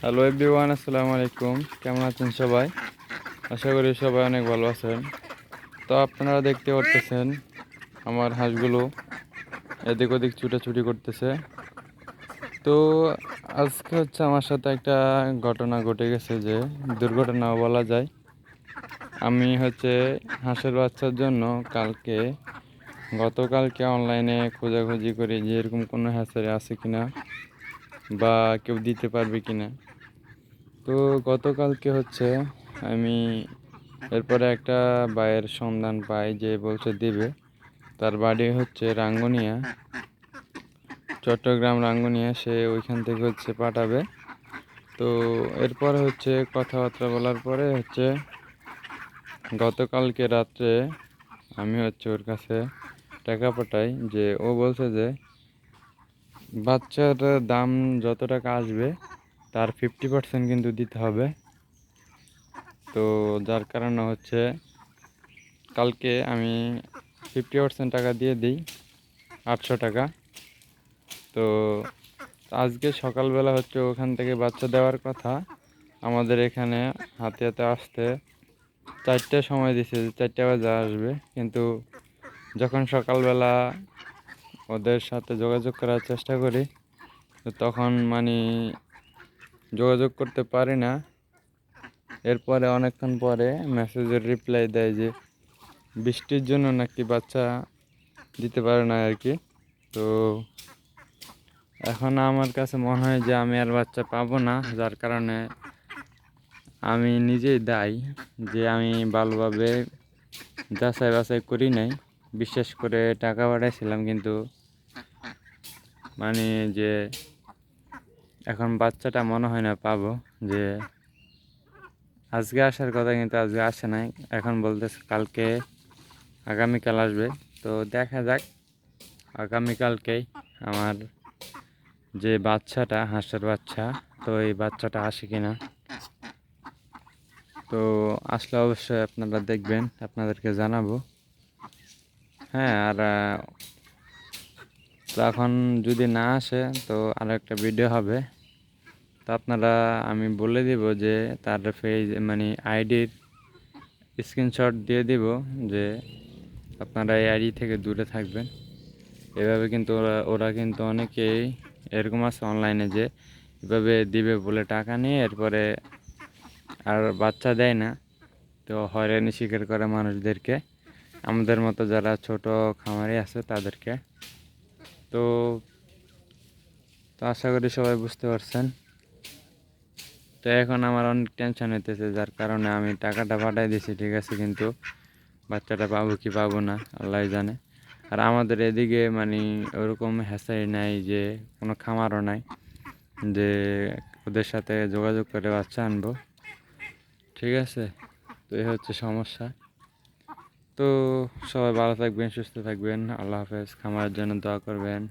Hello everyone, আসসালামু আলাইকুম। কেমন আছেন সবাই? আশা করি সবাই অনেক ভালো আছেন। তো আপনারা দেখতে পারতেছেন আমার হাঁসগুলো এদিক ওদিক ছুটাছুটি করতেছে। তো আজকে হচ্ছে আমার সাথে একটা ঘটনা ঘটে গেছে, যে দুর্ঘটনাও বলা যায়। আমি হচ্ছে হাঁসের বাচ্চার জন্য গতকালকে অনলাইনে খোঁজাখুঁজি করি যে এরকম কোনো হ্যাচারি আছে কিনা বা কেউ দিতে পারবে কিনা। তো গতকালকে হচ্ছে আমি এরপরে একটা ভাইয়ের সন্ধান পাই, যে বলছে দিবে। তার বাড়ি হচ্ছে রাঙ্গুনিয়া, চট্টগ্রাম রাঙ্গুনিয়া। সে ওইখান থেকে হচ্ছে পাঠাবে। তো এরপরে হচ্ছে কথাবার্তা বলার পরে হচ্ছে গতকালকে রাত্রে আমি হচ্ছে ওর কাছে টাকা পাঠাই, যে ও বলছে যে বাচ্চার দাম যত টাকা আসবে তার 50% কিন্তু দিতে হবে। তো যার কারণে হচ্ছে কালকে আমি 50% টাকা দিয়ে দিই, 800 টাকা। তো আজকে সকালবেলা হচ্ছে ওখান থেকে বাচ্চা দেওয়ার কথা। আমাদের এখানে হাতে হাতে আসতে 4টার সময় দিছে, যে 4টা বাজে আসবে। কিন্তু যখন সকালবেলা ওদের সাথে যোগাযোগ করার চেষ্টা করি, তো তখন যোগাযোগ করতে পারি না। এরপরে অনেকক্ষণ পরে মেসেজের রিপ্লাই দেয় যে বৃষ্টির জন্য নাকি বাচ্চা দিতে পারে না আর কি। তো এখন আমার কাছে মনে হয় যে আমি আর বাচ্চা পাবো না, যার কারণে আমি নিজেই দায়ী, যে আমি ভালোভাবে যাচাই বাছাই করি নাই। বিশেষ করে টাকা পাঠাইছিলাম, কিন্তু মানে যে এখন বাচ্চাটা মনে হয় না পাবো। যে আজকে আসার কথা কিন্তু আজকে আসে নাই, এখন বলতেছে কালকে আগামীকাল আসবে। তো দেখা যাক আগামীকালকেই আমার যে বাচ্চাটা, হাঁসের বাচ্চা, তো এই বাচ্চাটা আসে কিনা। তো আসলে অবশ্যই আপনারা দেখবেন, আপনাদেরকে জানাবো। হ্যাঁ, আর তো এখন যদি না আসে তো আরও একটা ভিডিও হবে। তো আপনারা, আমি বলে দিব যে তার পেজ আইডির স্ক্রিনশট দিয়ে দিব, যে আপনারা এই আইডি থেকে দূরে থাকবেন। এভাবে কিন্তু ওরা কিন্তু অনেকেই এরকম আছে অনলাইনে, যে এভাবে দিবে বলে টাকা নিয়ে এরপরে আর বাচ্চা দেয় না। তো হয়রানি শিকার করে মানুষদেরকে, আমাদের মতো যারা ছোট খামারি আছে তাদেরকে। তো তো আশা করি সবাই বুঝতে পারছেন। তো এখন আমার অনেক টেনশন হইতেছে, যার কারণে আমি টাকাটা পাঠাই দিয়েছি, ঠিক আছে, কিন্তু বাচ্চাটা পাবো কি পাবো না আল্লাহ জানে। আর আমাদের এদিকে ওরকম হ্যাচারি নাই, যে কোনো খামারও নাই যে ওদের সাথে যোগাযোগ করে বাচ্চা আনবো, ঠিক আছে। তো এই হচ্ছে সমস্যা। তো সবাই ভালো থাকবেন, সুস্থ থাকবেন, আল্লাহ হাফেজ। খামারের জন্য দোয়া করবেন।